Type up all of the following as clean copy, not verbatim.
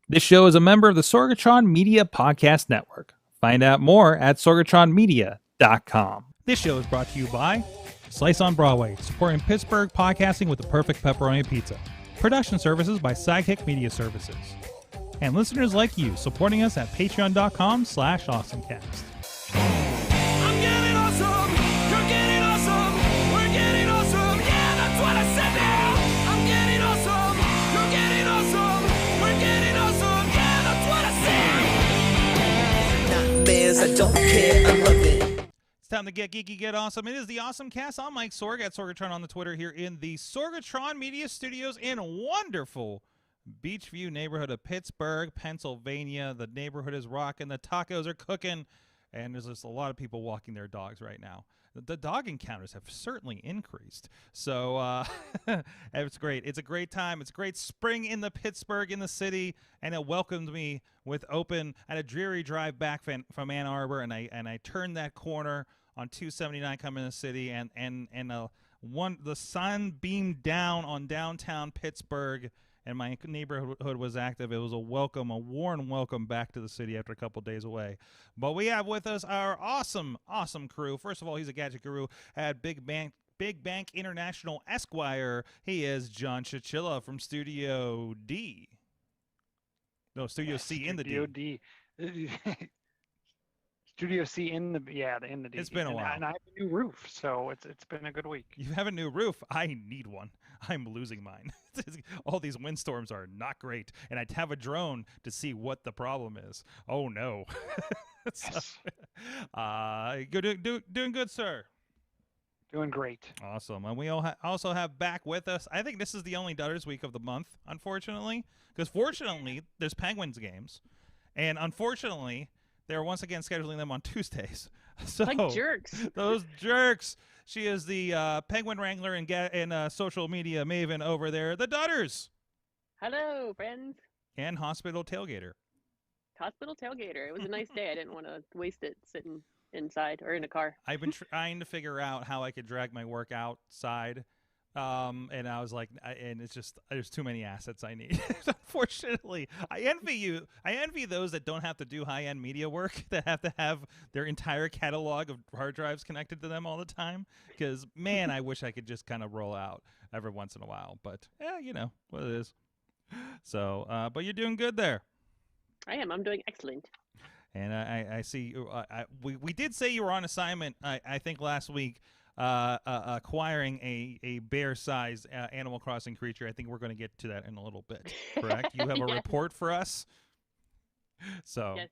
This show is a member of the Sorgatron Media Podcast Network. Find out more at sorgatronmedia.com. This show is brought to you by Slice on Broadway, supporting Pittsburgh podcasting with the perfect pepperoni pizza. Production services by Sidekick Media Services. And listeners like you, supporting us at patreon.com/awesomecast. I'm getting awesome, you're getting awesome, we're getting awesome, yeah, that's what I said now. I'm getting awesome, you're getting awesome, we're getting awesome, yeah, that's what I said. Nightmares, I don't care, I love it. It's time to get geeky, get awesome. It is the AwesomeCast. I'm Mike Sorg at Sorgatron on the Twitter here in the Sorgatron Media Studios in wonderful Beachview neighborhood of Pittsburgh, Pennsylvania. The neighborhood is rocking. The tacos are cooking. And there's just a lot of people walking their dogs right now. The dog encounters have certainly increased. So it's great. It's a great time. It's a great spring in the Pittsburgh, in the city. And it welcomed me with open at a dreary drive back from Ann Arbor. And I turned that corner on 279 coming in the city. And the sun beamed down on downtown Pittsburgh. And my neighborhood was active. It was a warm welcome back to the city after a couple days away. But we have with us our awesome crew. First of all, he's a gadget guru at Big Bank International Esquire. He is John Chichilla from Studio D. No, Studio C in the D. Studio C in the D. It's been a while. And I have a new roof, so it's been a good week. You have a new roof? I need one. I'm losing mine. All these windstorms are not great, and I'd have a drone to see what the problem is. Oh no. Yes. Doing good, sir. Doing great. Awesome. And we also have back with us, I think this is the only Dutters week of the month, unfortunately, because fortunately there's Penguins games, and unfortunately they're once again scheduling them on Tuesdays. So like jerks. Those jerks. She is the Penguin Wrangler and social media maven over there, the Dutters. Hello, friends. And Hospital Tailgater. Hospital tailgater. It was a nice day. I didn't want to waste it sitting inside or in a car. I've been trying to figure out how I could drag my work outside. And I was like, and it's just, there's too many assets I need. Unfortunately, I envy you. I envy those that don't have to do high-end media work, that have to have their entire catalog of hard drives connected to them all the time. Because, man, I wish I could just kind of roll out every once in a while. But, yeah, you know what it is. So, but you're doing good there. I am. I'm doing excellent. And I see, we did say you were on assignment, I think, last week. Acquiring a bear-sized Animal Crossing creature. I think we're going to get to that in a little bit. Correct? You have a report for us. So, yes.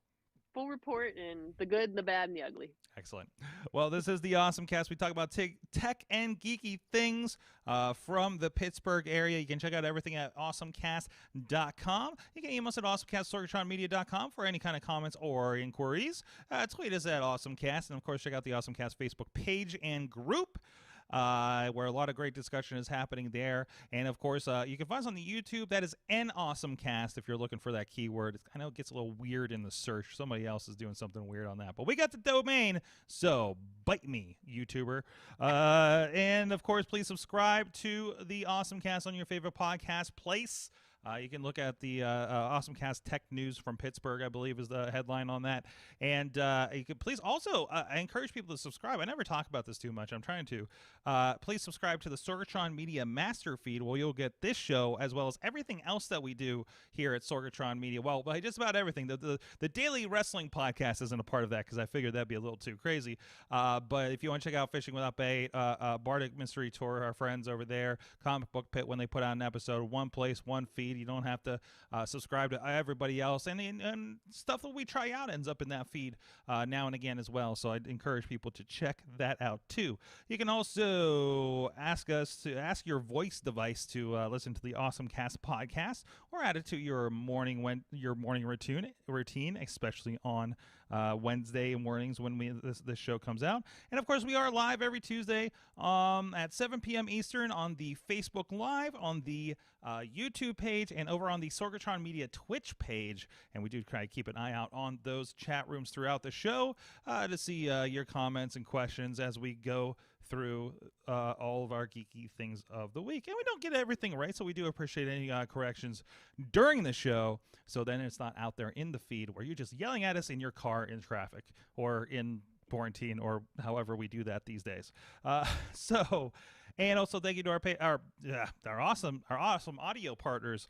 Full report and the good, the bad, and the ugly. Excellent. Well, this is the AwesomeCast. We talk about tech and geeky things from the Pittsburgh area. You can check out everything at awesomecast.com. You can email us at awesomecast@sorgatronmedia.com for any kind of comments or inquiries. Tweet us at AwesomeCast. And, of course, check out the AwesomeCast Facebook page and group, where a lot of great discussion is happening there. And, of course, you can find us on the YouTube. That is an AwesomeCast if you're looking for that keyword. I know it gets a little weird in the search. Somebody else is doing something weird on that. But we got the domain, so bite me, YouTuber. And, of course, please subscribe to the AwesomeCast on your favorite podcast place. You can look at the AwesomeCast Tech News from Pittsburgh, I believe is the headline on that. And you can please also, I encourage people to subscribe. I never talk about this too much. I'm trying to. Please subscribe to the Sorgatron Media Master Feed, where you'll get this show as well as everything else that we do here at Sorgatron Media. Well, just about everything. The daily wrestling podcast isn't a part of that because I figured that'd be a little too crazy. But if you want to check out Fishing Without Bait, Bardic Mystery Tour, our friends over there, Comic Book Pit, when they put out an episode, one place, one feed. You don't have to subscribe to everybody else, and stuff that we try out ends up in that feed now and again as well. So I'd encourage people to check that out too. You can also ask your voice device to listen to the AwesomeCast podcast, or add it to your morning routine, especially on Wednesday mornings when this show comes out. And of course, we are live every Tuesday at 7 p.m. Eastern on the Facebook Live, on the YouTube page, and over on the Sorgatron Media Twitch page. And we do try to keep an eye out on those chat rooms throughout the show to see your comments and questions as we go through all of our geeky things of the week. And we don't get everything right, so we do appreciate any corrections during the show, so then it's not out there in the feed where you're just yelling at us in your car in traffic or in quarantine or however we do that these days. And also thank you to our awesome audio partners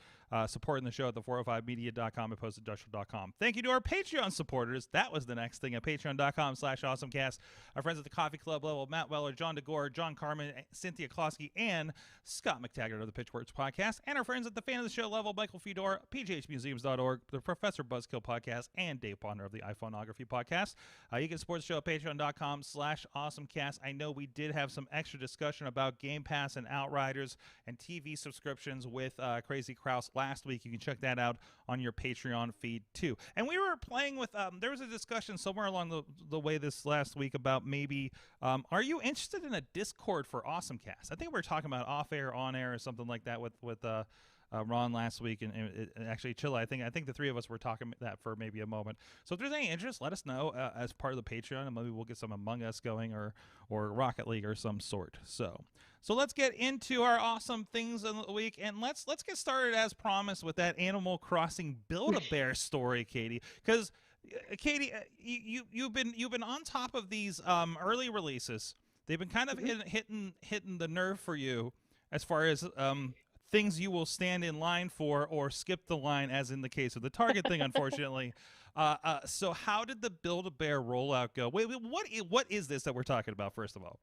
supporting the show at the 405media.com and postindustrial.com. Thank you to our Patreon supporters. That was the next thing at patreon.com/awesomecast. Our friends at the Coffee Club level, Matt Weller, John DeGore, John Carmen, Cynthia Klosky, and Scott McTaggart of the Pitchworks podcast. And our friends at the Fan of the Show level, Michael Fedor, pghmuseums.org, the Professor Buzzkill podcast, and Dave Bonner of the iPhoneography podcast. You can support the show at patreon.com/awesomecast. I know we did have some extra discussion about Game Pass and Outriders and TV subscriptions with Crazy Krause last week. You can check that out on your Patreon feed too. And we were playing with there was a discussion somewhere along the way this last week about maybe are you interested in a Discord for AwesomeCast? I think we were talking about off air, on air, or something like that with Ron last week, and actually Chilla. I think the three of us were talking that for maybe a moment. So if there's any interest, let us know as part of the Patreon, and maybe we'll get some Among Us going or Rocket League or some sort. So let's get into our awesome things of the week, and let's get started as promised with that Animal Crossing Build-A-Bear story, Katie. Because Katie, you've been on top of these early releases. They've been kind of hitting the nerve for you as far as things you will stand in line for or skip the line, as in the case of the Target thing, unfortunately. So how did the Build-A-Bear rollout go? Wait, what is this that we're talking about, first of all?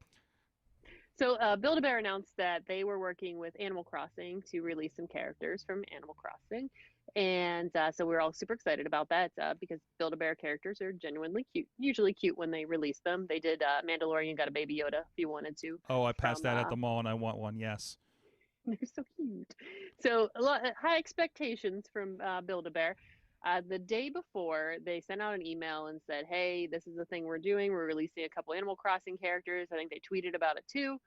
So Build-A-Bear announced that they were working with Animal Crossing to release some characters from Animal Crossing. And so we're all super excited about that because Build-A-Bear characters are genuinely cute, usually cute when they release them. They did Mandalorian got a Baby Yoda if you wanted to. Oh, I passed that at the mall and I want one, yes. They're so cute. So a lot high expectations from Build-A-Bear. The day before, they sent out an email and said, hey, this is the thing we're doing. We're releasing a couple Animal Crossing characters. I think they tweeted about it too.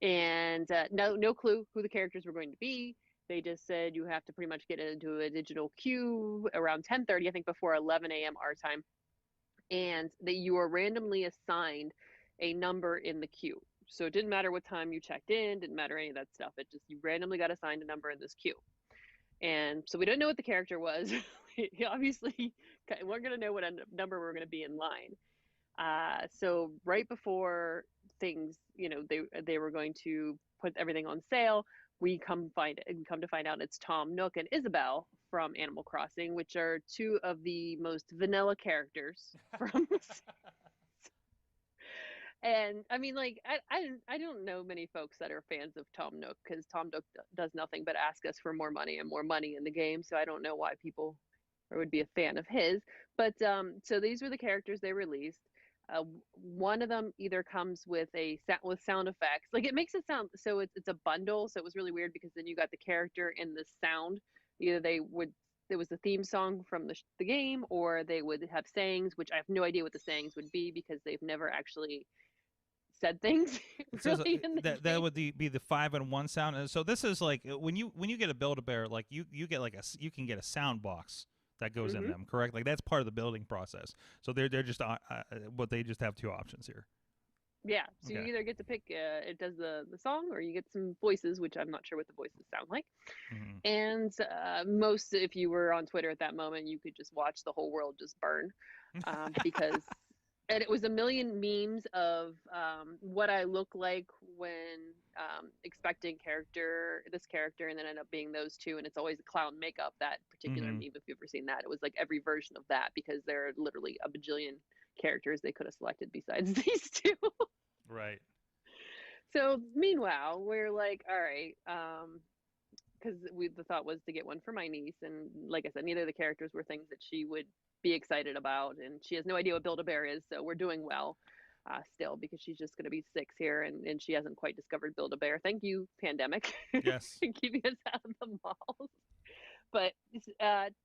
And no clue who the characters were going to be. They just said you have to pretty much get into a digital queue around 10:30, I think before 11 a.m. our time. And that you are randomly assigned a number in the queue. So it didn't matter what time you checked in, didn't matter any of that stuff. It just, you randomly got assigned a number in this queue. And so we don't know what the character was. Obviously, we're going to know what number we're going to be in line. So right before things, they were going to put everything on sale, we come to find out it's Tom Nook and Isabelle from Animal Crossing, which are two of the most vanilla characters from And I mean, like, I don't know many folks that are fans of Tom Nook, because Tom Nook does nothing but ask us for more money and more money in the game. So I don't know why people would be a fan of his. But so these were the characters they released. One of them either comes with sound effects, like it makes it sound, so it's a bundle. So it was really weird because then you got the character and the sound. Either there was the theme song from the game, or they would have sayings, which I have no idea what the sayings would be because they've never actually said things. Really that would be the 5-in-1 sound. And so this is like when you get a Build-A-Bear, like you get like you can get a sound box that goes in them, correct? Like that's part of the building process. So they're just but they just have two options here. Yeah, so you either get to pick it does the song, or you get some voices, which I'm not sure what the voices sound like. And most, if you were on Twitter at that moment, you could just watch the whole world just burn because and it was a million memes of what I look like when expecting this character, and then end up being those two. And it's always the clown makeup, that particular meme, if you've ever seen that. It was like every version of that, because there are literally a bajillion characters they could have selected besides these two. Right. So meanwhile, we're like, all right, because the thought was to get one for my niece. And like I said, neither of the characters were things that she would be excited about, and she has no idea what Build-A-Bear is, so we're doing well still, because she's just going to be 6 here, and she hasn't quite discovered Build-A-Bear. Thank you, pandemic. Yes. Keeping us out of the malls. But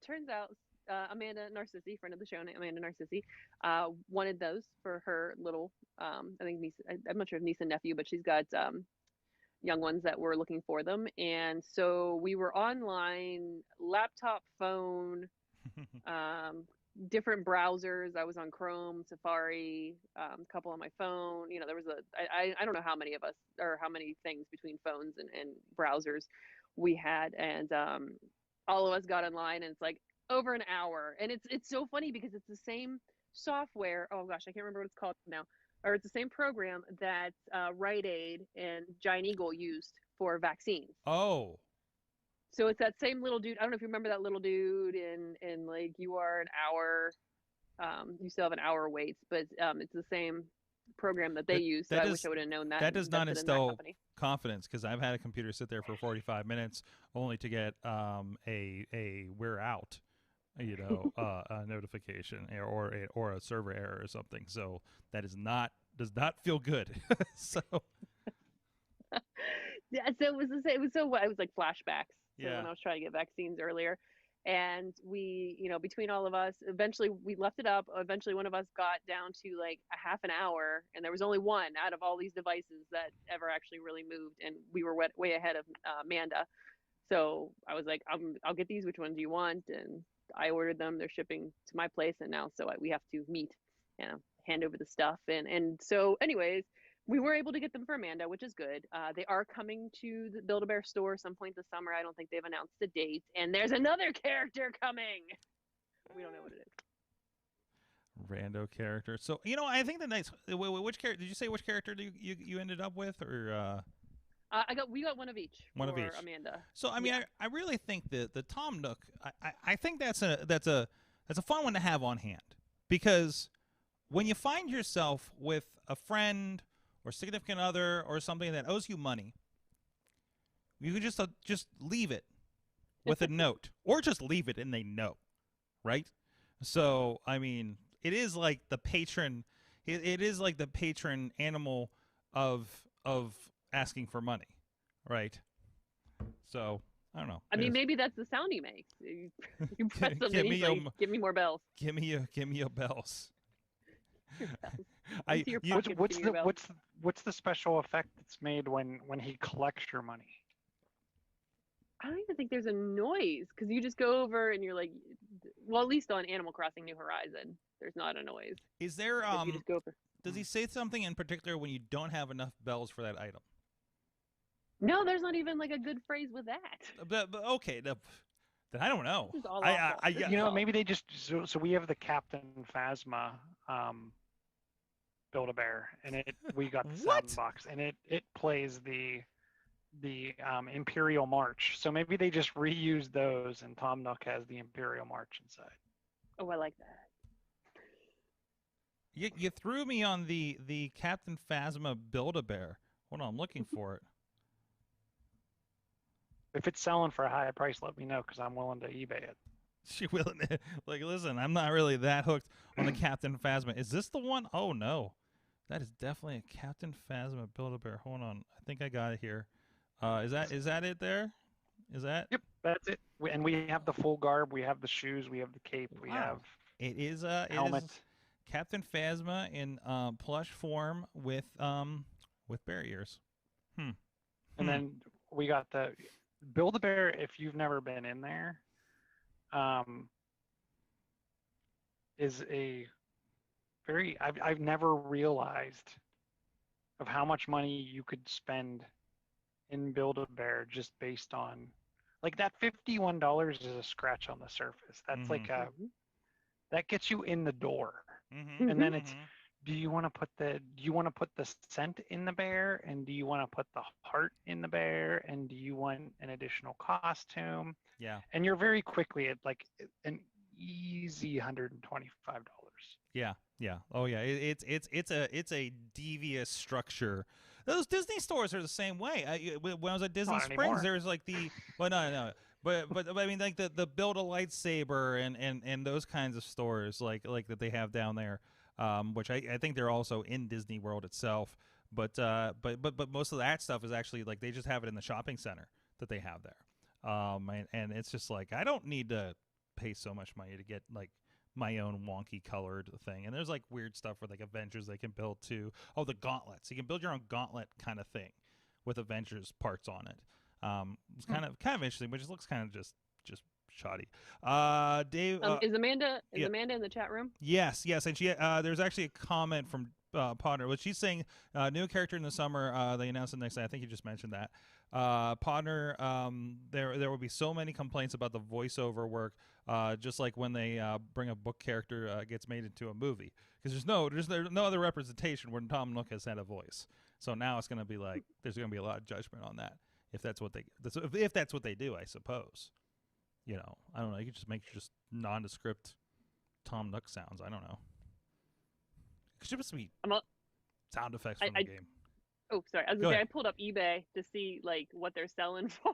turns out Amanda Narcissi, friend of the show, Amanda Narcissi, wanted those for her little, I think niece, I'm not sure if niece and nephew, but she's got young ones that were looking for them. And so we were online, laptop, phone, different browsers. I was on Chrome, Safari, a couple on my phone. There was I don't know how many of us or how many things between phones and browsers we had, and all of us got online, and it's like over an hour, and it's so funny because it's the same software. Oh gosh, I can't remember what it's called now, or it's the same program that Rite Aid and Giant Eagle used for vaccines. Oh. So it's that same little dude. I don't know if you remember that little dude in like you are an hour. You still have an hour waits, but it's the same program that they use. So I wish I would have known that. That does not invested in that instill company. confidence, because I've had a computer sit there for 45 minutes only to get a we're out, a notification or a server error or something. So that does not feel good. So Yeah, so it was the same. It was like flashbacks. So Yeah. when I was trying to get vaccines earlier, and we, between all of us, eventually we left it up. Eventually, one of us got down to like a half an hour, and there was only one out of all these devices that ever actually really moved, and we were way ahead of Amanda. So I was like, I'll get these. Which ones do you want? And I ordered them. They're shipping to my place, and now we have to meet, hand over the stuff, and so anyways. We were able to get them for Amanda, which is good. They are coming to the Build-A-Bear store some point this summer. I don't think they've announced a date. And there's another character coming. We don't know what it is. Rando character. So I think the nice. Which character did you say? Which character you ended up with, or? We got one of each. One of each. Amanda. So I mean, Yeah. I really think the Tom Nook. I think that's a fun one to have on hand, because when you find yourself with a friend or significant other or something that owes you money, you can just leave it with a note, or just leave it and they know, right? So I mean, it is like the patron. It is like the patron animal of asking for money, right? So I don't know. I mean, maybe that's the sound he makes. You press something, Give me he's like, give me more bells. Give me your bells. Into your pocket, give me your bells. What's the special effect that's made when he collects your money? I don't even think there's a noise, because you just go over and you're like, well, at least on Animal Crossing New Horizon, there's not a noise. Is there You just go over. does he say something in particular when you don't have enough bells for that item? No, there's not even like a good phrase with that. But okay, then I don't know. This is all awful. Maybe they just so we have the Captain Phasma Build-A-Bear, and we got the What? sound box, and it plays the Imperial March. So maybe they just reused those, and Tom Nook has the Imperial March inside. Oh, I like that. You threw me on the Captain Phasma Build-A-Bear. Hold on, I'm looking for it. If it's selling for a high price, let me know, because I'm willing to eBay it. She willing to, like, listen, I'm not really that hooked on the Captain Phasma. Is this the one? Oh no, that is definitely a Captain Phasma Build-A-Bear. Hold on, I think I got it here. Is that it there? Is that? Yep, that's it. And we have the full garb. We have the shoes. We have the cape. We have It is helmet. It is Captain Phasma in plush form with bear ears. And then we got the Build-A-Bear. If you've never been in there, is a very I've never realized of how much money you could spend in Build-A-Bear just based on, like, that $51 is a scratch on the surface. That's like that gets you in the door. And then it's, do you want to put the scent in the bear, and do you want to put the heart in the bear, and do you want an additional costume? Yeah. And you're very quickly at like an easy $125. Yeah. Oh yeah. It's a devious structure. Those Disney stores are the same way. When I was at Disney Not Springs, anymore. there was like no. But I mean, like the Build a Lightsaber and those kinds of stores like that they have down there, which I think they're also in Disney World itself. But most of that stuff is actually like they just have it in the shopping center that they have there. And it's just like, I don't need to pay so much money to get like my own wonky colored thing. And there's like weird stuff for like Avengers they can build too. Oh, the gauntlets. You can build your own gauntlet kind of thing with Avengers parts on it. It's kind of interesting, but it just looks kind of just shoddy. Dave. Is Amanda yeah. Amanda in the chat room? Yes, and she there's actually a comment from Podner, which she's saying new character in the summer. They announced it next day. I think you just mentioned that. Podner, there will be so many complaints about the voiceover work, just like when they bring a book character gets made into a movie, because there's no other representation when Tom Nook has had a voice. So now it's going to be like there's going to be a lot of judgment on that if that's what they do, I suppose. You know, I don't know. You could just make just nondescript Tom Nook sounds. I don't know. It should just be sound effects from the game. Oh, sorry. I was gonna say I pulled up eBay to see like what they're selling for.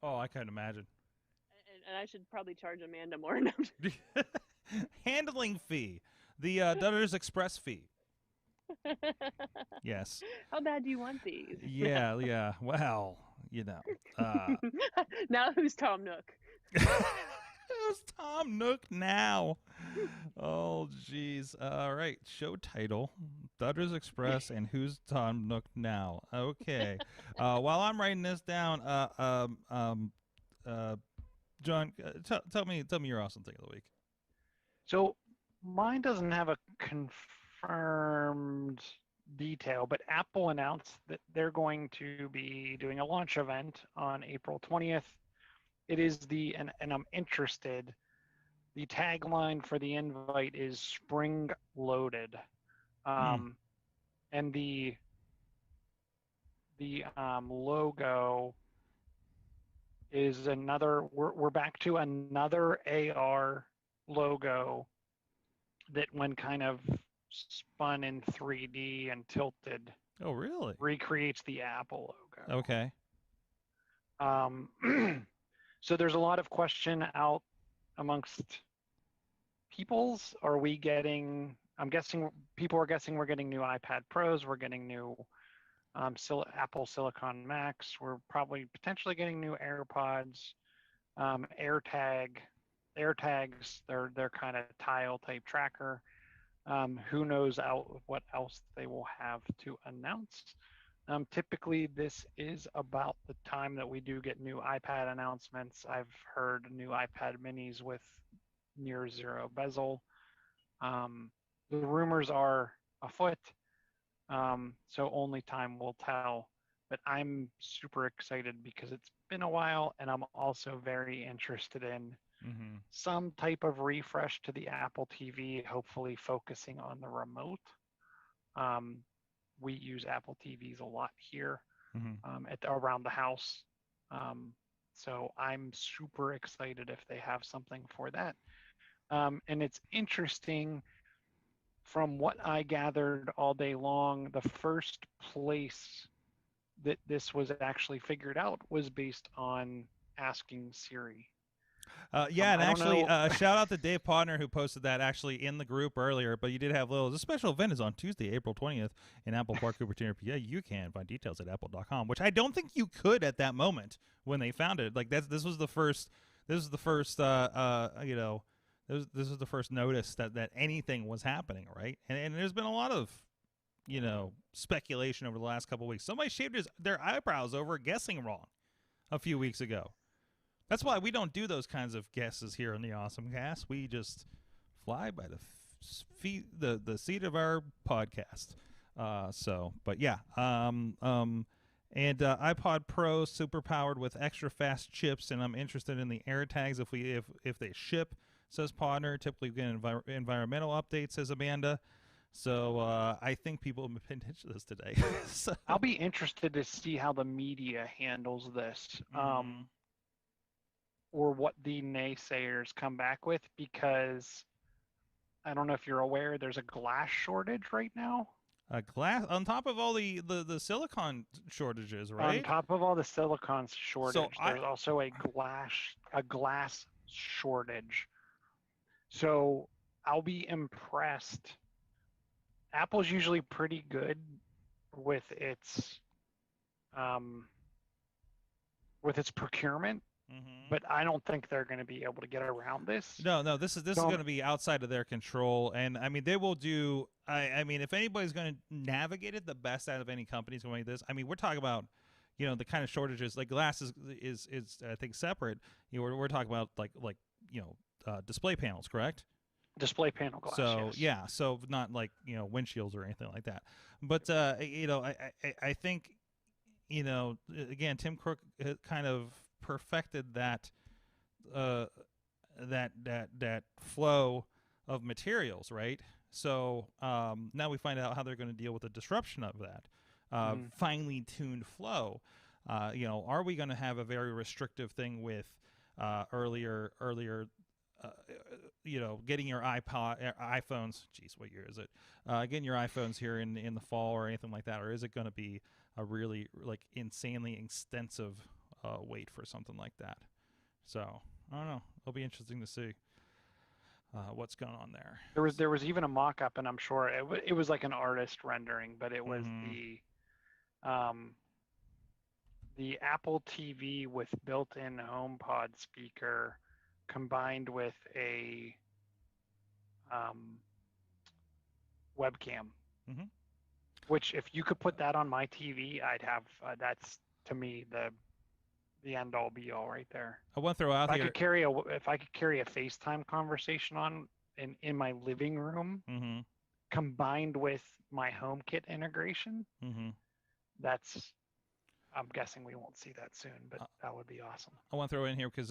Oh, I can't imagine. And I should probably charge Amanda more. Handling fee, the Dutter's Express fee. Yes. How bad do you want these? Yeah. Well, you know. Now who's Tom Nook? Who's Tom Nook now? Oh, jeez. All right. Show title: Dutter's Express and Who's Tom Nook now? Okay. While I'm writing this down, John, tell me your awesome thing of the week. So mine doesn't have a confirmed detail, but Apple announced that they're going to be doing a launch event on April 20th. It is and I'm interested. The tagline for the invite is "Spring Loaded," and the logo is another. We're back to another AR logo that, when kind of spun in 3D and tilted, Oh, really? recreates the Apple logo. Okay. So there's a lot of question out amongst peoples. Are we getting? I'm guessing people are guessing we're getting new iPad Pros. We're getting new Apple Silicon Macs. We're probably potentially getting new AirPods, AirTags. They're kind of tile type tracker. Who knows what else they will have to announce. Typically, this is about the time that we do get new iPad announcements. I've heard new iPad minis with near zero bezel. The rumors are afoot, so only time will tell. But I'm super excited because it's been a while, and I'm also very interested in some type of refresh to the Apple TV, hopefully focusing on the remote. We use Apple TVs a lot here around the house. So I'm super excited if they have something for that. And it's interesting, from what I gathered all day long, the first place that this was actually figured out was based on asking Siri. And actually, shout out to Dave Podner, who posted that actually in the group earlier. But you did have the special event is on Tuesday, April 20th in Apple Park, Cupertino. Yeah, you can find details at apple.com, which I don't think you could at that moment when they found it. Like this was the first notice that anything was happening, right? And there's been a lot of speculation over the last couple of weeks. Somebody shaved their eyebrows over guessing wrong a few weeks ago. That's why we don't do those kinds of guesses here on the AwesomeCast. We just fly by the seat of our podcast. But yeah. And iPod Pro super powered with extra fast chips, and I'm interested in the AirTags if they ship, says Podner. Typically we get environmental updates, says Amanda. So I think people have been into this today. So. I'll be interested to see how the media handles this. Or what the naysayers come back with, because I don't know if you're aware, there's a glass shortage right now. A glass on top of all the silicon shortages, right? On top of all the silicon shortage, there's also a glass shortage. So I'll be impressed. Apple's usually pretty good with its procurement. But I don't think they're going to be able to get around this. No, this is going to be outside of their control, and I mean they will do. I mean, if anybody's going to navigate it the best out of any company is going to make this. I mean, we're talking about, the kind of shortages. Like glass is I think separate. We're talking about like display panels, correct? Display panel glass. So yes. yeah, so not like windshields or anything like that. But I think again, Tim Cook kind of perfected that that flow of materials, right? So now we find out how they're going to deal with the disruption of that finely tuned flow. Are we going to have a very restrictive thing with earlier getting your iPhones. Geez, what year is it? Getting your iPhones here in the fall or anything like that, or is it going to be a really insanely extensive wait for something like that? So I don't know. It'll be interesting to see what's going on there. There was even a mock-up, and I'm sure it was like an artist rendering, but it was the Apple TV with built-in HomePod speaker combined with a webcam, which if you could put that on my TV, I'd have that's to me the end all be all right there. I want to throw out here. If I could carry a FaceTime conversation on in my living room, combined with my HomeKit integration, that's. I'm guessing we won't see that soon, but that would be awesome. I want to throw in here because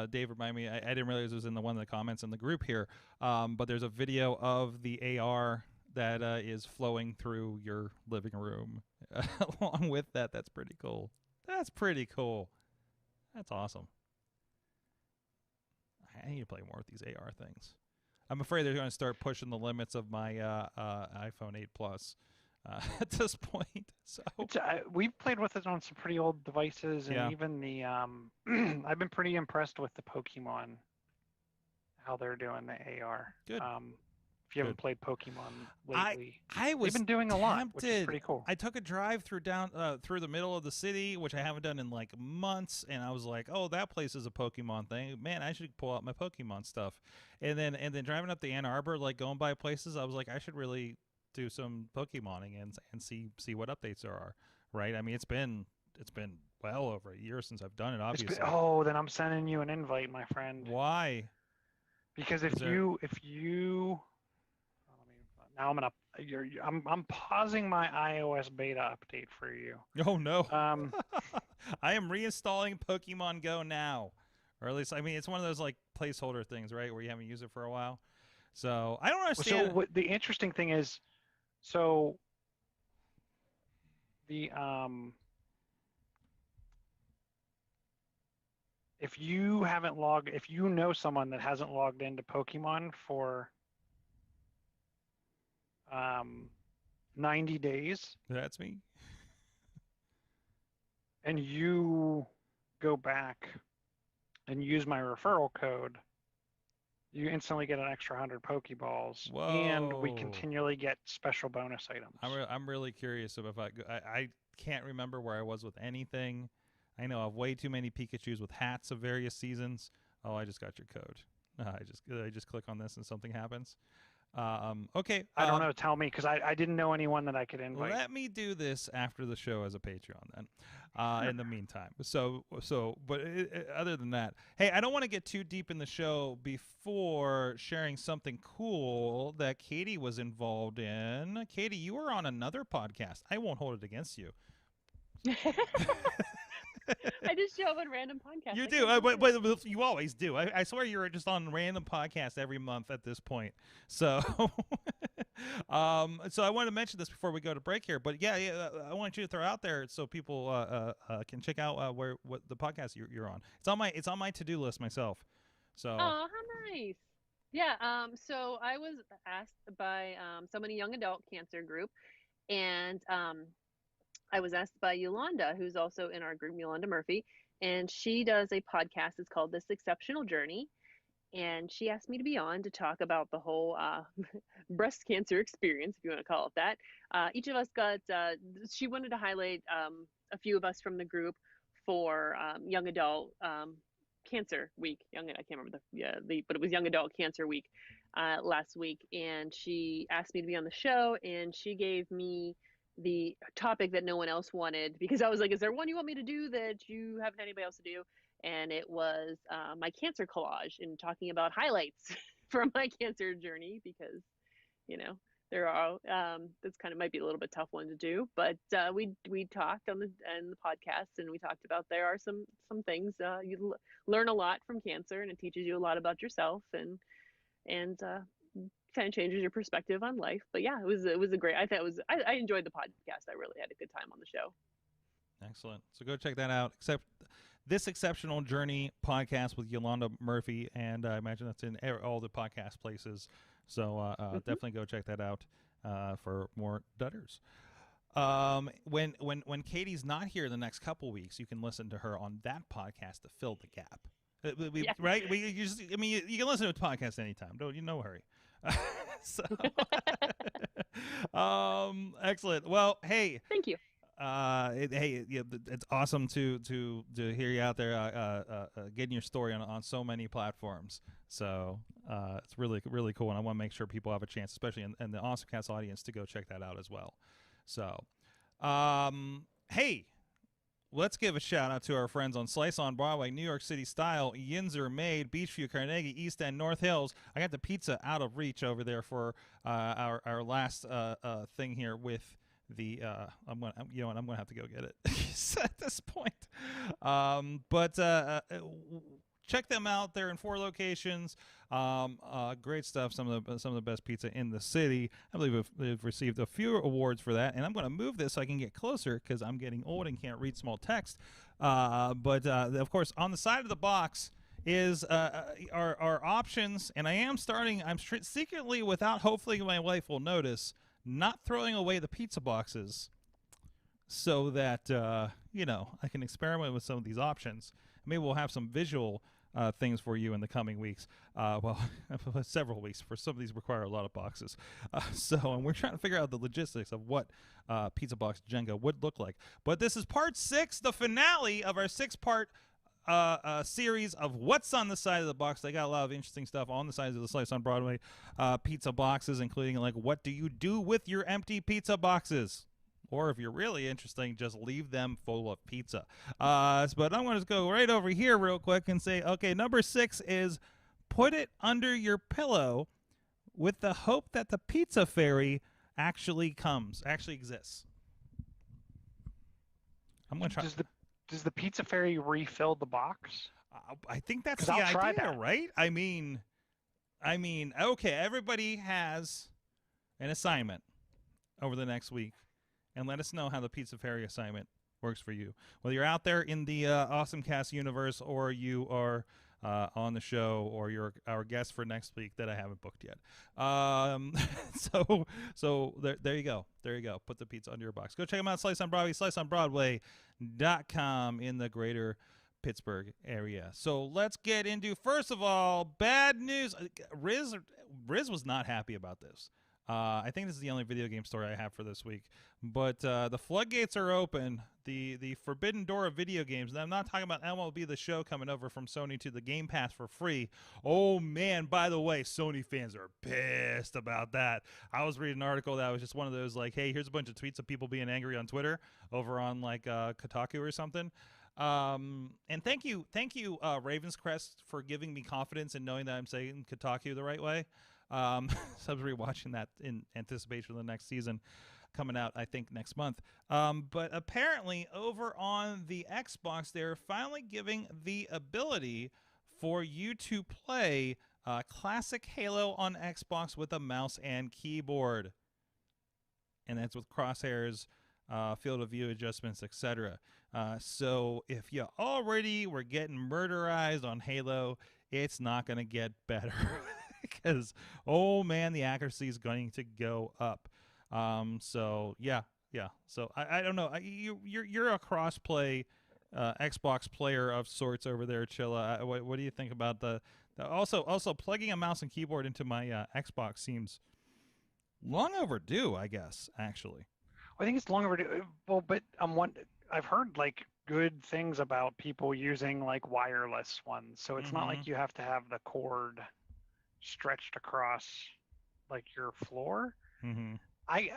Dave reminded me. I didn't realize it was in one of the comments in the group here. But there's a video of the AR that is flowing through your living room along with that. That's pretty cool. That's pretty cool. That's awesome. I need to play more with these AR things. I'm afraid they're going to start pushing the limits of my iPhone 8 Plus. At this point, so we've played with it on some pretty old devices, and even the I've been pretty impressed with the Pokemon, how they're doing the AR. Good. If you haven't played Pokemon lately, they've been doing a lot, which is pretty cool. I took a drive through through the middle of the city, which I haven't done in like months, and I was like, "Oh, that place is a Pokemon thing. Man, I should pull out my Pokemon stuff." And then driving up to Ann Arbor, like going by places, I was like, I should really do some Pokemoning and see what updates there are, right? I mean, it's been well over a year since I've done it, obviously. Then I'm sending you an invite, my friend. Why? Because if you now I'm pausing my iOS beta update for you. Oh no. I am reinstalling Pokemon Go now, or at least it's one of those like placeholder things, right, where you haven't used it for a while. So I don't understand. So the interesting thing is, the if you know someone that hasn't logged into Pokemon for 90 days, that's me, and you go back and use my referral code, you instantly get an extra 100 Pokeballs. Whoa. And we continually get special bonus items. I'm really curious if I can't remember where I was with anything. I know I have way too many Pikachus with hats of various seasons. Oh, I just got your code. I just click on this and something happens. Okay. I don't know. Tell me, because I didn't know anyone that I could invite. Let me do this after the show as a Patreon then. In the meantime. But other than that, hey, I don't want to get too deep in the show before sharing something cool that Katie was involved in. Katie, you were on another podcast. I won't hold it against you. I just show up on random podcasts. You do, but you always do. I swear you're just on random podcasts every month at this point. So, so I wanted to mention this before we go to break here. But yeah, I want you to throw out there so people can check out what the podcast you're on. It's on my to-do list myself. So. Oh, how nice. Yeah. So I was asked by somebody young adult cancer group, and I was asked by Yolanda, who's also in our group, Yolanda Murphy, and she does a podcast. It's called This Exceptional Journey. And she asked me to be on to talk about the whole breast cancer experience, if you want to call it that. Each of us she wanted to highlight a few of us from the group for Young Adult Cancer Week. I can't remember but it was Young Adult Cancer Week last week. And she asked me to be on the show, and she gave me the topic that no one else wanted, because I was like, is there one you want me to do that you haven't had anybody else to do? And it was my cancer collage and talking about highlights from my cancer journey, because, you know, there are this kind of might be a little bit tough one to do, but we talked on the podcast, and we talked about there are some things learn a lot from cancer, and it teaches you a lot about yourself, and kind of changes your perspective on life. But yeah, it was a great. I thought it was. I enjoyed the podcast. I really had a good time on the show. Excellent. So go check that out. Except this Exceptional Journey podcast with Yolanda Murphy, and I imagine that's in all the podcast places. So definitely go check that out for more dudders. When Katie's not here the next couple weeks, you can listen to her on that podcast to fill the gap. Yeah. Right? You can listen to a podcast anytime. No hurry. So, excellent. Well, hey. Thank you. It's awesome to hear you out there getting your story on so many platforms. So it's really, really cool, and I want to make sure people have a chance, especially in the AwesomeCast audience, to go check that out as well. So, hey, let's give a shout out to our friends on Slice on Broadway, New York City Style, Yinzer Made, Beachview, Carnegie, East End, North Hills. I got the pizza out of reach over there for our last thing here with the I'm gonna have to go get it at this point. But check them out. They're in 4 locations. Great stuff. Some of the best pizza in the city. I believe they've received a few awards for that. And I'm going to move this so I can get closer because I'm getting old and can't read small text. But of course, on the side of the box is our options. And I'm secretly, without hopefully my wife will notice, not throwing away the pizza boxes so that I can experiment with some of these options. Maybe we'll have some visual things for you in the coming weeks. Several weeks, for some of these require a lot of boxes. And we're trying to figure out the logistics of what Pizza Box Jenga would look like. But this is part 6, the finale of our 6-part series of what's on the side of the box. They got a lot of interesting stuff on the sides of the Slice on Broadway pizza boxes, including like, what do you do with your empty pizza boxes? Or if you're really interesting, just leave them full of pizza. But I'm going to go right over here real quick and say, okay, number 6 is put it under your pillow with the hope that the pizza fairy actually exists. I'm going to try. Does the pizza fairy refill the box? I think that's the idea, right? I mean, okay, everybody has an assignment over the next week. And let us know how the Pizza Fairy assignment works for you. Whether you're out there in the AwesomeCast universe, or you are on the show, or you're our guest for next week that I haven't booked yet. So there you go. There you go. Put the pizza under your box. Go check them out. Slice on Broadway, sliceonbroadway.com in the greater Pittsburgh area. So let's get into, first of all, bad news. Riz was not happy about this. I think this is the only video game story I have for this week. But the floodgates are open. The forbidden door of video games. And I'm not talking about MLB The Show coming over from Sony to the Game Pass for free. Oh, man, by the way, Sony fans are pissed about that. I was reading an article that was just one of those, like, hey, here's a bunch of tweets of people being angry on Twitter over on, like, Kotaku or something. And thank you, Ravens Crest, for giving me confidence in knowing that I'm saying Kotaku the right way. So I was rewatching that in anticipation of the next season coming out, I think, next month. But apparently over on the Xbox, they're finally giving the ability for you to play classic Halo on Xbox with a mouse and keyboard. And that's with crosshairs, field of view adjustments, etc. So if you already were getting murderized on Halo, it's not going to get better. Because, oh man, the accuracy is going to go up. So yeah. So I don't know. You're a cross-play Xbox player of sorts over there, Chilla. What do you think about the also plugging a mouse and keyboard into my Xbox seems long overdue, I guess, actually. I think it's long overdue. Well, but I've heard like good things about people using like wireless ones. So it's not like you have to have the cord stretched across like your floor. I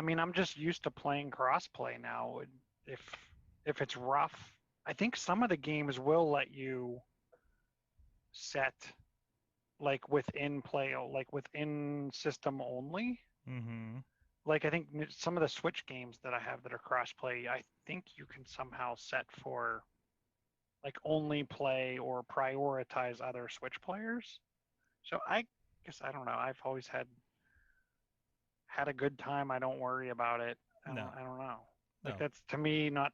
mean, I'm just used to playing crossplay now. If if it's rough, I think some of the games will let you set like within play, like within system only. Mm-hmm. Like I think some of the Switch games that I have that are crossplay, I think you can somehow set for like only play or prioritize other Switch players. So I guess I don't know. I've always had a good time. I don't worry about it. No, I don't know. Like no. that's to me not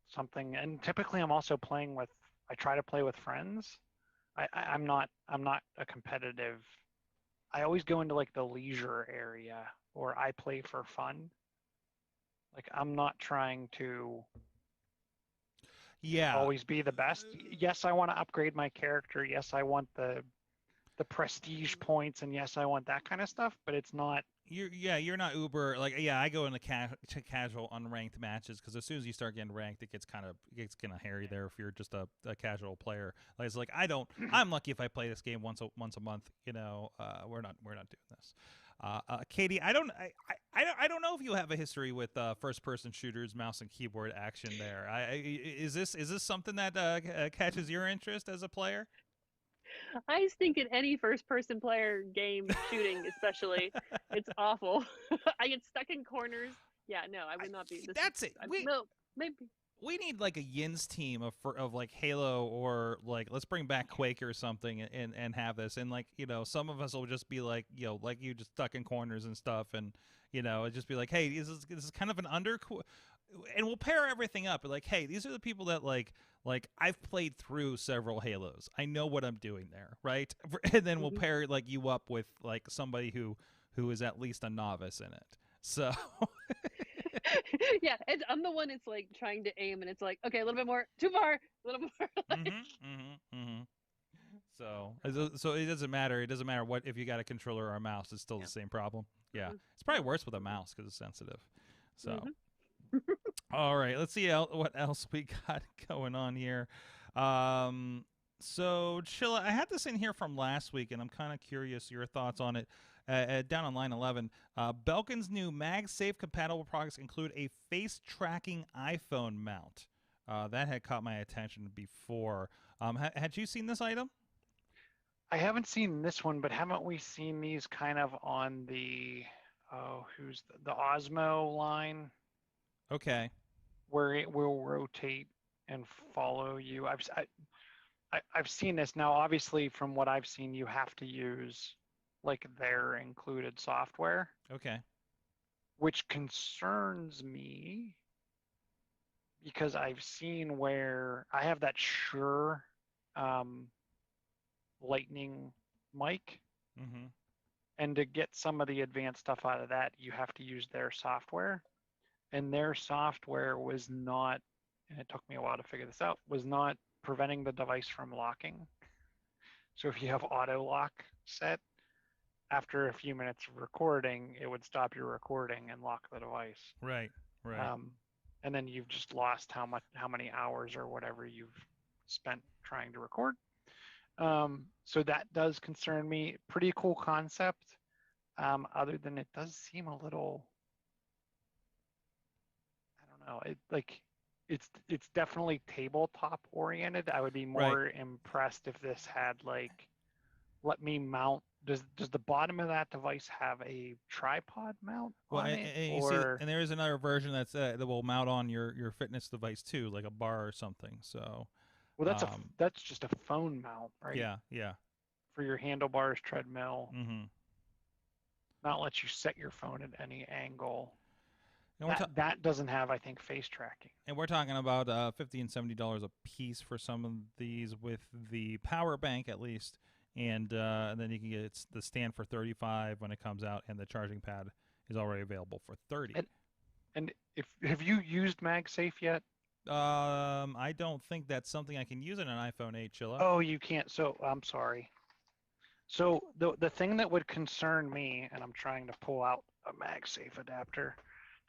something. And typically, I'm also playing with. I try to play with friends. I'm not a competitive. I always go into like the leisure area, or I play for fun. Like I'm not trying to Yeah. always be the best. Yes, I want to upgrade my character. Yes, I want the prestige points, and yes, I want that kind of stuff. But it's not. You're not uber like I go into casual unranked matches because as soon as you start getting ranked, it gets kind of hairy there if you're just a casual player. Like it's like I'm lucky if I play this game once a month. We're not doing this. Katie, I don't know if you have a history with first person shooters, mouse and keyboard action. There, is this something that catches your interest as a player? I just think in any first-person player game, shooting especially, it's awful. I get stuck in corners. Yeah, no, I would not be. That's it. No, maybe. We need like a Yins team of like Halo or like let's bring back Quake or something and have this and like some of us will just be like like you just stuck in corners and stuff and it'd just be like hey this is kind of an and we'll pair everything up like hey these are the people that like I've played through several Halos, I know what I'm doing there, right? And then we'll pair like you up with like somebody who is at least a novice in it, so Yeah, I'm the one. It's like trying to aim, and it's like, okay, a little bit more, too far, a little more. So it doesn't matter. It doesn't matter what if you got a controller or a mouse. It's still the same problem. Yeah, it's probably worse with a mouse because it's sensitive. So, all right, let's see what else we got going on here. So Chilla, I had this in here from last week, and I'm kind of curious your thoughts on it. Down on line 11, Belkin's new MagSafe compatible products include a face tracking iPhone mount. That had caught my attention before. Had you seen this item? I haven't seen this one, but haven't we seen these kind of on the who's the Osmo line? Okay. Where it will rotate and follow you. I've seen this now. Obviously, from what I've seen, you have to use like their included software. Okay. Which concerns me because I've seen where I have that Shure Lightning mic, and to get some of the advanced stuff out of that, you have to use their software. And their software was not, and it took me a while to figure this out, was not preventing the device from locking. So if you have auto lock set, after a few minutes of recording, it would stop your recording and lock the device. Right. And then you've just lost how many hours or whatever you've spent trying to record. So that does concern me. Pretty cool concept. Other than it does seem a little, I don't know. It's definitely tabletop oriented. I would be more impressed if this had like, let me mount. Does the bottom of that device have a tripod mount on it? And there is another version that will mount on your fitness device too, like a bar or something. So, well, that's just a phone mount, right? Yeah. For your handlebars, treadmill. Not let you set your phone at any angle. That doesn't have, I think, face tracking. And we're talking about $50 and $70 a piece for some of these with the power bank at least. And then you can get the stand for $35 when it comes out, and the charging pad is already available for $30. And have you used MagSafe yet? I don't think that's something I can use in an iPhone 8, Chilla. Oh, you can't. So I'm sorry. So the thing that would concern me, and I'm trying to pull out a MagSafe adapter.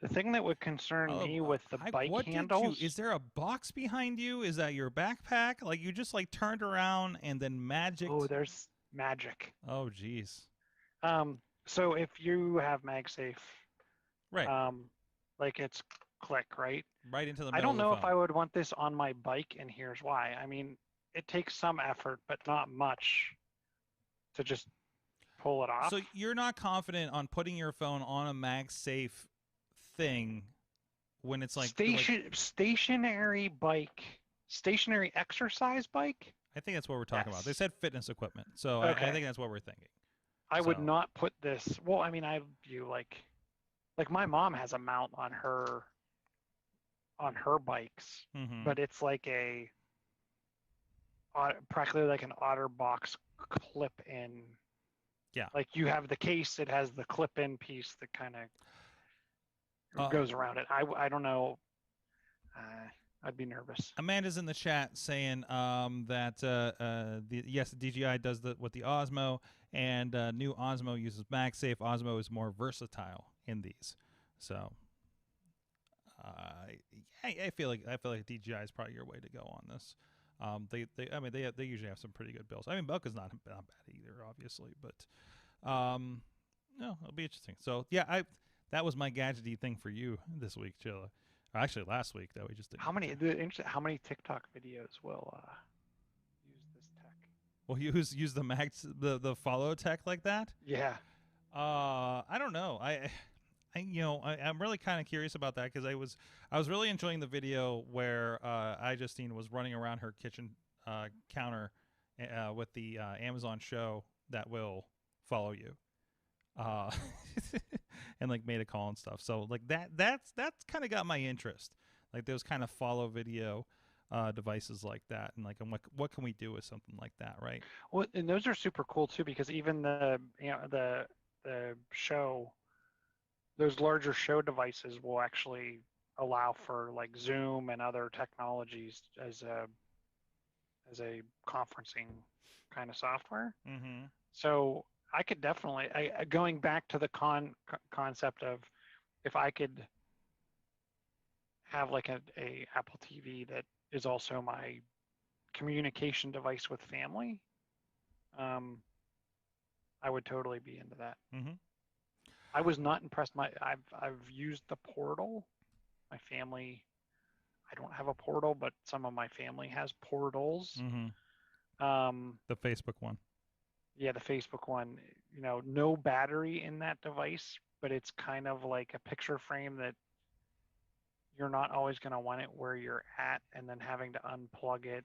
The thing that would concern me with the bike handles. Is there a box behind you? Is that your backpack? Like you just like turned around and then magic. Oh, there's magic. Oh, geez. So if you have MagSafe, Right. like it's click, right? Right into the I middle don't of know the if phone. I would want this on my bike, and here's why. I mean, it takes some effort, but not much to just pull it off. So you're not confident on putting your phone on a MagSafe thing when it's like Stationary bike, stationary exercise bike. I think that's what we're talking about. They Yes. said fitness equipment, so I Okay. think that's what we're thinking. I would So not put this. Well, I mean, I view like my mom has a mount on her bikes, mhm. but it's like a practically like an OtterBox clip in. Yeah. Like you have the case, it has the clip in piece that kind of goes around it. I don't know. I'd be nervous. Amanda's in the chat saying that yes, the DJI does what the Osmo, and new Osmo uses MagSafe. Osmo is more versatile in these, so I feel like DJI is probably your way to go on this. They usually have some pretty good builds. I mean, Belka's not bad either, obviously, but no, it'll be interesting. So yeah, that was my gadgety thing for you this week, Chilla. Actually, last week that we just did. How many TikTok videos will use this tech? Well, use the follow tech like that? Yeah. I don't know. I'm really kind of curious about that because I was really enjoying the video where Justine was running around her kitchen counter with the Amazon show that will follow you, and like made a call and stuff. So like that's kind of got my interest. Like those kind of follow video devices like that, and like what can we do with something like that, right? Well, and those are super cool too because even the show, those larger show devices will actually allow for like Zoom and other technologies as a conferencing kind of software. Mm-hmm. So I could definitely going back to the concept of if I could have like a Apple TV that is also my communication device with family, I would totally be into that. Mm-hmm. I was not impressed. I've used the portal. My family, I don't have a portal, but some of my family has portals. Mm-hmm. The Facebook one. Yeah, the Facebook one. You know, no battery in that device, but it's kind of like a picture frame that you're not always going to want it where you're at, and then having to unplug it.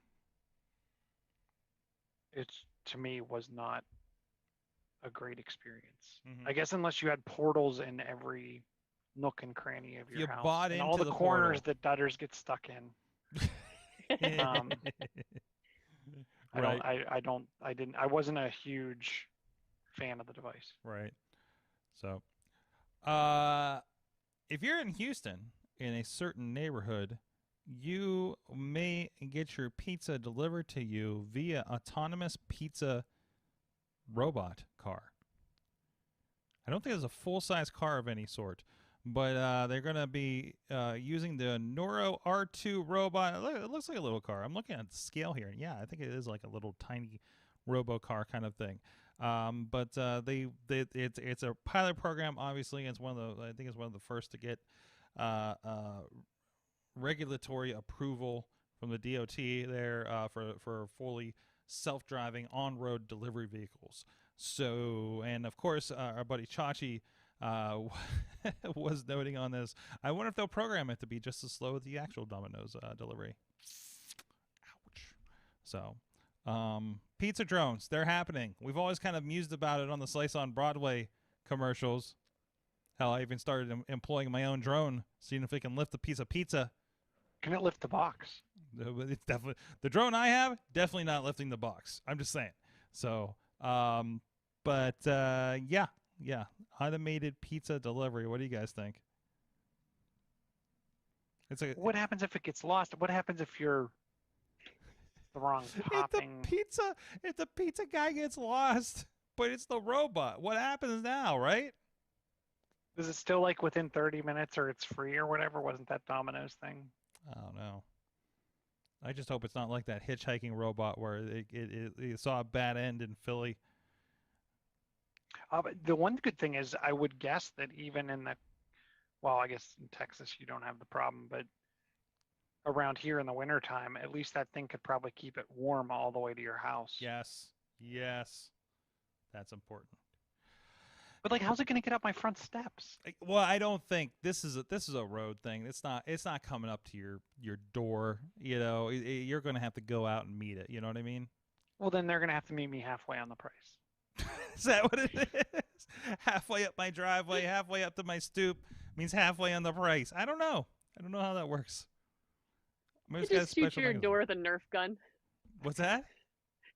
It's to me was not a great experience. Mm-hmm. I guess unless you had portals in every nook and cranny of your house, bought and into all the corners portal. that dutters get stuck in. Right. I wasn't a huge fan of the device. Right. So, if you're in Houston in a certain neighborhood, you may get your pizza delivered to you via autonomous pizza robot car. I don't think it's a full-size car of any sort, but they're going to be using the Nuro R2 robot. It looks like a little car. I'm looking at the scale here. Yeah, I think it is like a little tiny robo car kind of thing. But it's a pilot program. Obviously, I think it's one of the first to get regulatory approval from the DOT there for fully self-driving on-road delivery vehicles. So, and of course, our buddy Chachi was noting on this. I wonder if they'll program it to be just as slow as the actual Domino's delivery. Ouch. So, pizza drones, they're happening. We've always kind of mused about it on the Slice on Broadway commercials. Hell, I even started employing my own drone, seeing if it can lift a piece of pizza. Can it lift the box? It's definitely the drone I have, definitely not lifting the box. I'm just saying. So, yeah, automated pizza delivery. What do you guys think? What happens if it gets lost? What happens if you're the wrong topping? If the pizza guy gets lost, but it's the robot, what happens now, right? Is it still like within 30 minutes or it's free or whatever? Wasn't that Domino's thing? I don't know. I just hope it's not like that hitchhiking robot where it saw a bad end in Philly. The one good thing is I would guess that even in the, well, I guess in Texas you don't have the problem, but around here in the wintertime, at least that thing could probably keep it warm all the way to your house. Yes. Yes. That's important. But like, how's it going to get up my front steps? Well, I don't think this is a road thing. It's not coming up to your door. You know, you're going to have to go out and meet it. You know what I mean? Well, then they're going to have to meet me halfway on the price. Is that what it is? Halfway up my driveway, halfway up to my stoop means halfway on the price. I don't know. I don't know how that works. You just shoot your door with a Nerf gun. What's that?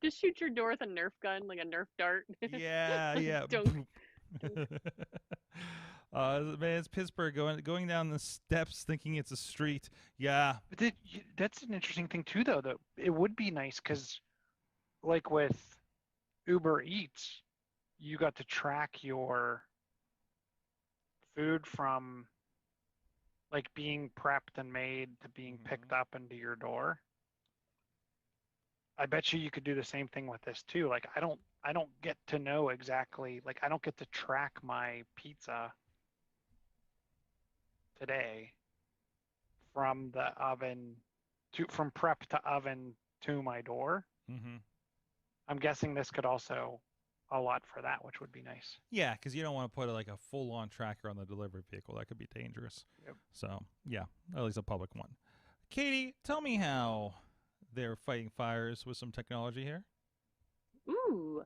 Just shoot your door with a Nerf gun, like a Nerf dart. Yeah, yeah. Dunk. Man, it's Pittsburgh going down the steps thinking it's a street. Yeah. But that's an interesting thing too, though. That it would be nice because, like with Uber Eats, you got to track your food from like being prepped and made to being picked up into your door. I bet you could do the same thing with this too. Like I don't get to know exactly, like I don't get to track my pizza today from the oven from prep to oven to my door. Mm-hmm. I'm guessing this could also a lot for that, which would be nice. Yeah, because you don't want to put like a full-on tracker on the delivery vehicle. That could be dangerous. Yep. So yeah, at least a public one. Katie, tell me how they're fighting fires with some technology here. Ooh,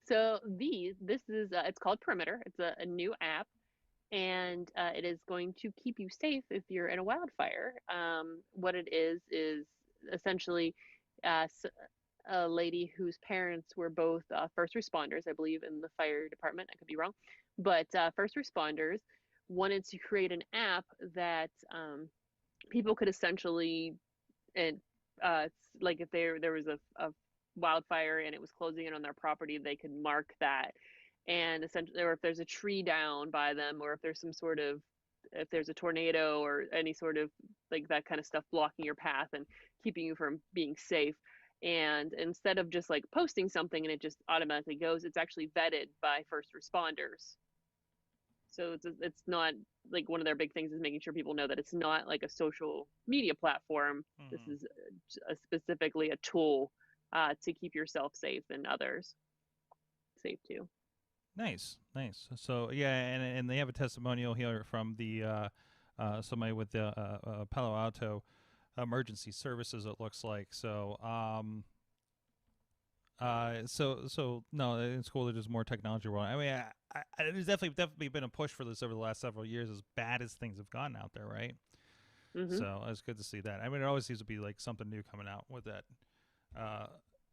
so this is it's called Perimeter. It's a new app, and it is going to keep you safe if you're in a wildfire. What it is essentially a lady whose parents were both first responders, I believe, in the fire department. I could be wrong, but first responders wanted to create an app that people could essentially, and it's like if there was a wildfire and it was closing in on their property, they could mark that, and essentially, or if there's a tree down by them, or if there's if there's a tornado or any sort of like that kind of stuff blocking your path and keeping you from being safe. And instead of just like posting something and it just automatically goes, it's actually vetted by first responders. So it's not like, one of their big things is making sure people know that it's not like a social media platform. This is specifically a tool to keep yourself safe and others safe too. Nice. So yeah, and they have a testimonial here from the somebody with the Palo Alto emergency services. It looks like so. So no, it's cool that there's more technology rolling. I mean, there's definitely been a push for this over the last several years. As bad as things have gotten out there, right? Mm-hmm. So it's good to see that. I mean, it always seems to be like something new coming out with that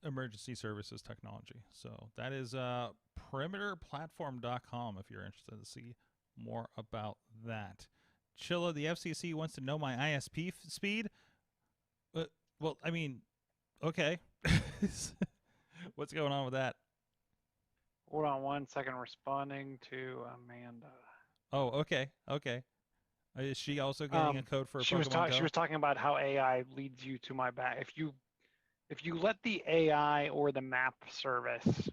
emergency services technology. So that is perimeterplatform.com if you're interested to see more about that. Chilla, the FCC wants to know my ISP speed. Well, I mean, okay. What's going on with that? Hold on 1 second. Responding to Amanda. Oh, okay. Is she also getting a code for she Pokemon Go? She was talking about how AI leads you to my back. If you let the AI or the map service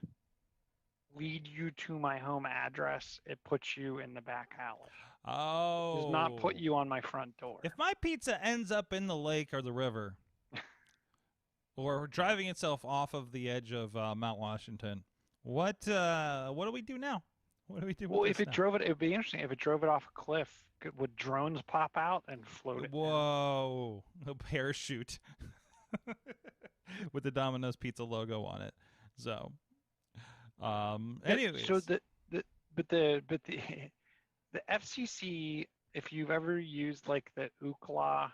lead you to my home address, it puts you in the back alley. Oh. It does not put you on my front door. If my pizza ends up in the lake or the river, or driving itself off of the edge of Mount Washington, what do we do now? What do we do? Well, if it drove it, it would be interesting. If it drove it off a cliff, would drones pop out and float it? Whoa! A parachute with the Domino's pizza logo on it. So, anyways. So the FCC, if you've ever used like the Ookla,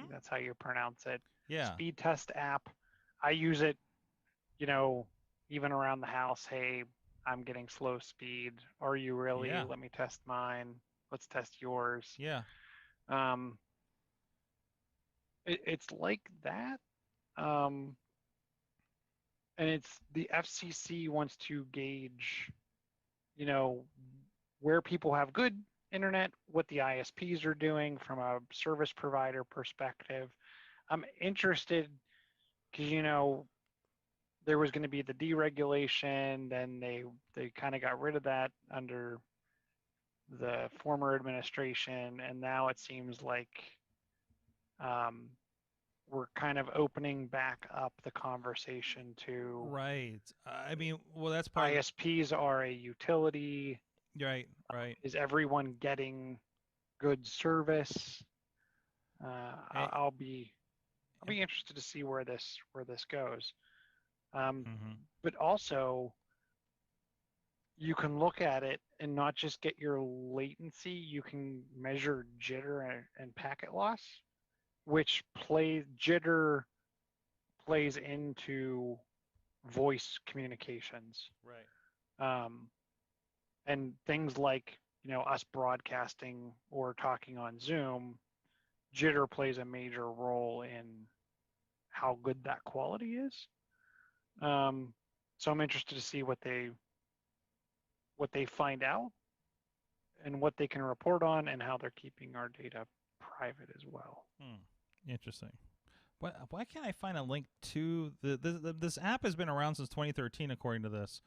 that's how you pronounce it. Yeah. Speed test app. I use it, even around the house. Hey, I'm getting slow speed. Are you really? Yeah. Let me test mine. Let's test yours. Yeah. It's like that. And it's the FCC wants to gauge, where people have good internet, what the ISPs are doing from a service provider perspective. I'm interested because, there was going to be the deregulation, then they kind of got rid of that under the former administration, and now it seems like we're kind of opening back up the conversation to Right. I mean, well, that's part of ISPs are a utility. right, right. Is everyone getting good service? Eh, I'll be interested to see where this goes. mhm. But also, you can look at it and not just get your latency. You can measure jitter and packet loss, which jitter plays into voice communications. Right. And things like, us broadcasting or talking on Zoom, jitter plays a major role in how good that quality is. So I'm interested to see what they find out and what they can report on and how they're keeping our data private as well. Interesting. Why can't I find a link to this app has been around since 2013 according to this,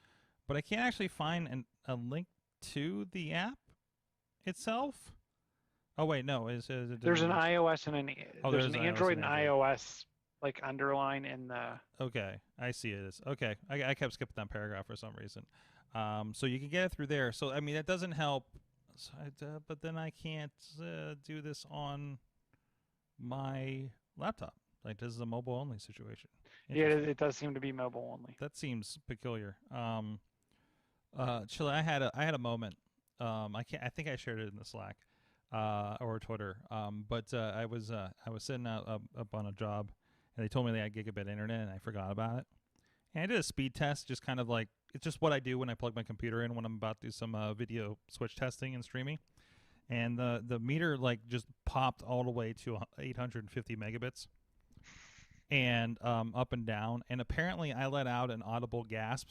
but I can't actually find a link to the app itself. Oh wait, no, is it There's an iOS and there's an iOS Android and and iOS like underline in the. Okay, I see it is. Okay, I kept skipping that paragraph for some reason. So you can get it through there. So I mean that doesn't help. So but then I can't do this on my laptop. Like this is a mobile only situation. Yeah, it does seem to be mobile only. That seems peculiar. Chilla, I had a moment. I think I shared it in the Slack, or Twitter. But I was sitting up on a job, and they told me they had gigabit internet, and I forgot about it. And I did a speed test, just kind of like it's just what I do when I plug my computer in when I'm about to do some video switch testing and streaming. And the meter like just popped all the way to 850 megabits, and up and down. And apparently, I let out an audible gasp.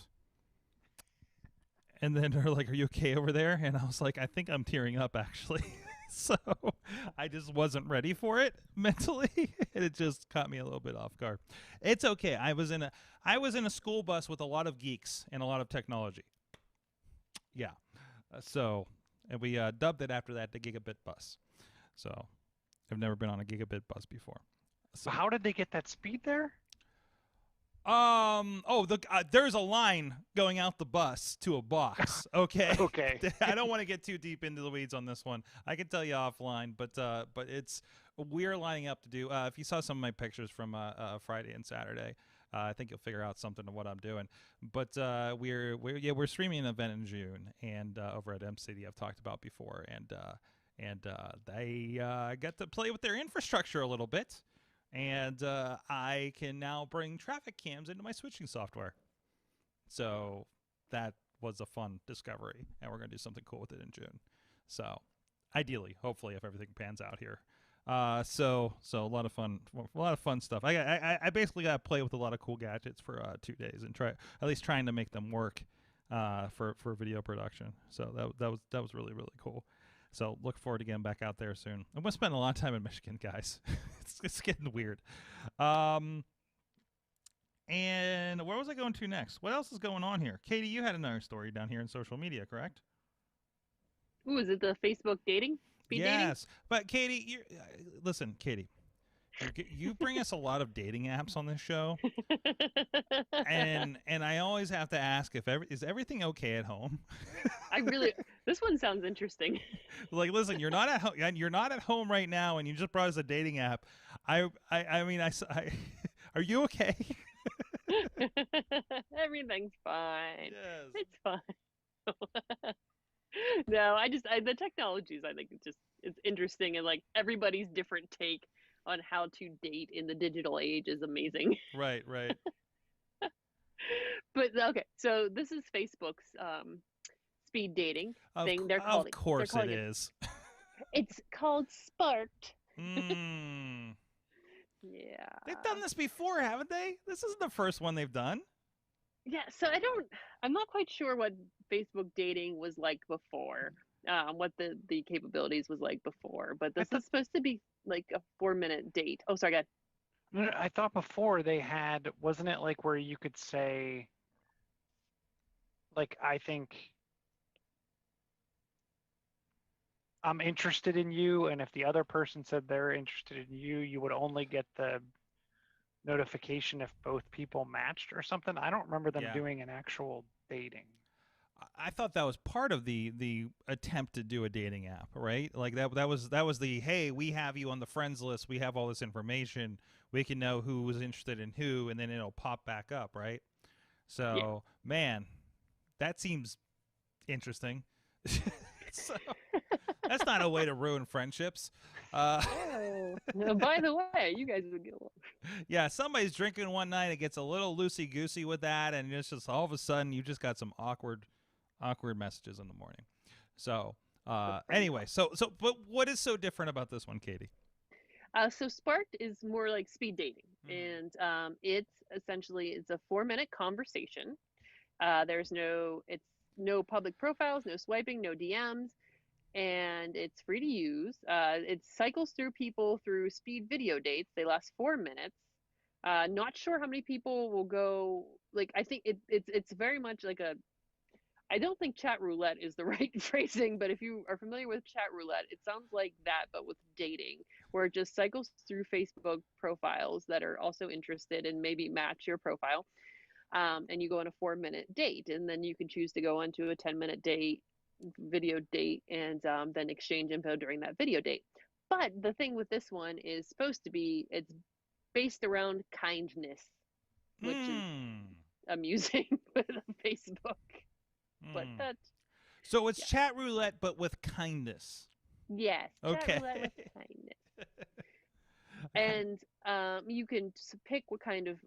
And then they're like, "Are you okay over there?" And I was like, "I think I'm tearing up, actually." So I just wasn't ready for it mentally, and it just caught me a little bit off guard. It's okay. I was in a school bus with a lot of geeks and a lot of technology. Yeah. And we dubbed it after that the Gigabit Bus. So I've never been on a Gigabit bus before. So how did they get that speed there? There's a line going out the bus to a box. Okay. Okay. I don't want to get too deep into the weeds on this one. I can tell you offline, but we're lining up to do. If you saw some of my pictures from Friday and Saturday, I think you'll figure out something of what I'm doing. But we're streaming an event in June, and over at M City I've talked about before, and they get to play with their infrastructure a little bit. And I can now bring traffic cams into my switching software. So that was a fun discovery, and we're going to do something cool with it in June. So ideally, hopefully, if everything pans out here. So a lot of fun stuff. I basically got to play with a lot of cool gadgets for 2 days and trying to make them work for video production. So that was really, really cool. So look forward to getting back out there soon. I'm going to spend a lot of time in Michigan, guys. it's getting weird. And where was I going to next? What else is going on here? Katie, you had another story down here in social media, correct? Ooh, is it the Facebook dating? Yes. But Katie, listen, Katie. You bring us a lot of dating apps on this show, and I always have to ask is everything okay at home? This one sounds interesting. Like, listen, you're not at home right now, and you just brought us a dating app. I mean, are you okay? Everything's fine. Yes. It's fine. No, the technologies, I think it's interesting, and like everybody's different take on how to date in the digital age is amazing. Right. But okay, so this is Facebook's speed dating thing. Of course it is. It's called Sparked. Yeah. They've done this before, haven't they? This isn't the first one they've done. Yeah, so I'm not quite sure what Facebook dating was like before. What the capabilities was like before, but this is supposed to be like a 4-minute date. Oh, sorry, go ahead. No, I thought before they had, wasn't it like where you could say, like, I think I'm interested in you, and if the other person said they're interested in you, you would only get the notification if both people matched or something. I don't remember them Yeah. doing an actual dating. I thought that was part of the attempt to do a dating app, right? Like that was the, hey, we have you on the friends list, we have all this information, we can know who was interested in who, and then it'll pop back up, right? So man, that seems interesting. So, that's not a way to ruin friendships. Oh, by the way, you guys would get along. Yeah, somebody's drinking one night, it gets a little loosey-goosey with that, and it's just all of a sudden you just got some awkward messages in the morning. So anyway, but what is so different about this one, Katie? So Sparked is more like speed dating, and it's essentially a 4-minute conversation. It's no public profiles, no swiping, no DMs, and it's free to use. It cycles through people through speed video dates. They last 4 minutes. Not sure how many people will go. Like, I think it's very much like a. I don't think chat roulette is the right phrasing, but if you are familiar with chat roulette, it sounds like that, but with dating, where it just cycles through Facebook profiles that are also interested and maybe match your profile. And you go on a 4-minute date, and then you can choose to go onto a 10-minute video date, and then exchange info during that video date. But the thing with this one is supposed to be, it's based around kindness, which is amusing with Facebook. But so it's chat roulette, but with kindness. Yes. Okay. Chat roulette with kindness. And you can pick what kind of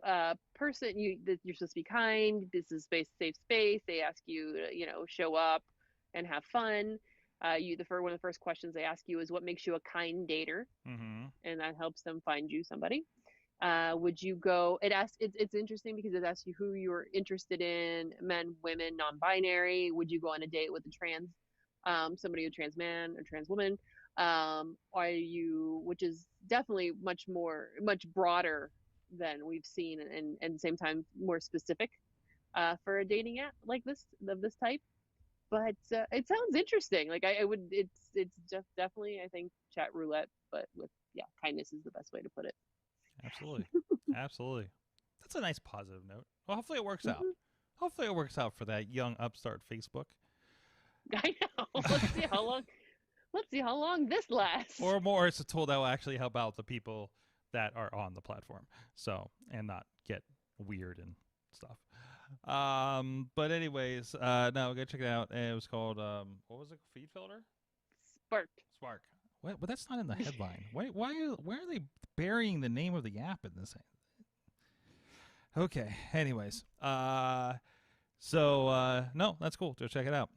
person you're supposed to be kind. This is safe space. They ask you to, show up and have fun. One of the first questions they ask you is what makes you a kind dater, and that helps them find you somebody. Would you go? It's interesting because it asks you who you're interested in: men, women, non-binary. Would you go on a date with a trans man or trans woman? Which is definitely much broader than we've seen, and at the same time more specific for a dating app like this of this type. But it sounds interesting. Like it's just definitely, I think, chat roulette, but with kindness is the best way to put it. Absolutely. That's a nice positive note. Well, hopefully it works out. Hopefully it works out for that young upstart Facebook. I know. Let's see how long this lasts. Or more, it's a tool that will actually help out the people that are on the platform. So, and not get weird and stuff. But anyways, no, go check it out. It was called what was it? Feed filter? Spark. What? But that's not in the headline. Why are they burying the name of the app in this? Okay. Anyways, no, that's cool. Go check it out.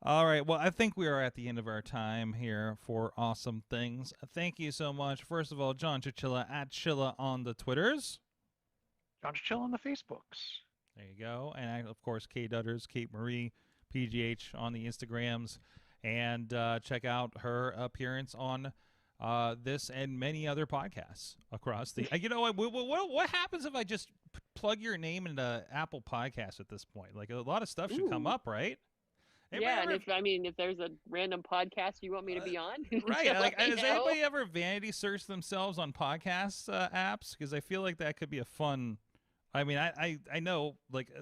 All right. Well, I think we are at the end of our time here for Awesome Things. Thank you so much. First of all, John Chichilla at Chilla on the Twitters. John Chichilla on the Facebooks. There you go. And, of course, Kate Dutters, Kate Marie, PGH on the Instagrams. And check out her appearance on this and many other podcasts across the... You know what happens if I just plug your name into Apple Podcasts at this point? Like, a lot of stuff should come up, right? Anybody if there's a random podcast you want me to be on, right? Like, has anybody ever vanity searched themselves on podcast apps? Because I feel like that could be a fun. I mean, I know, like,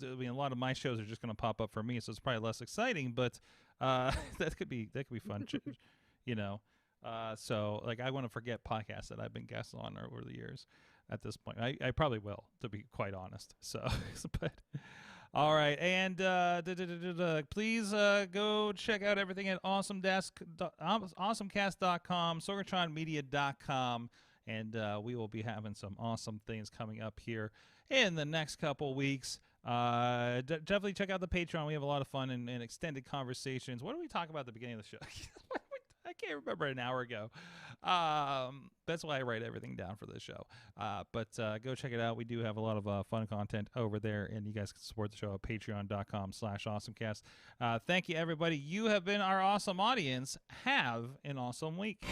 a lot of my shows are just going to pop up for me, so it's probably less exciting. But that could be fun, So, like, I want to forget podcasts that I've been guests on over the years. At this point, I probably will, to be quite honest. So, but. All right, and please go check out everything at AwesomeCast.com, SorgatronMedia.com, and we will be having some awesome things coming up here in the next couple weeks. Definitely check out the Patreon. We have a lot of fun and extended conversations. What did we talk about at the beginning of the show? I can't remember an hour ago. That's why I write everything down for this show. But go check it out. We do have a lot of fun content over there, and you guys can support the show at patreon.com/awesomecast. Thank you, everybody. You have been our awesome audience. Have an awesome week.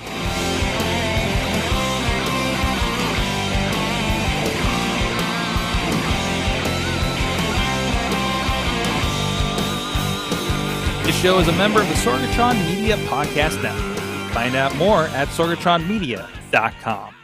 This show is a member of the Sorgatron Media Podcast Network. Find out more at sorgatronmedia.com.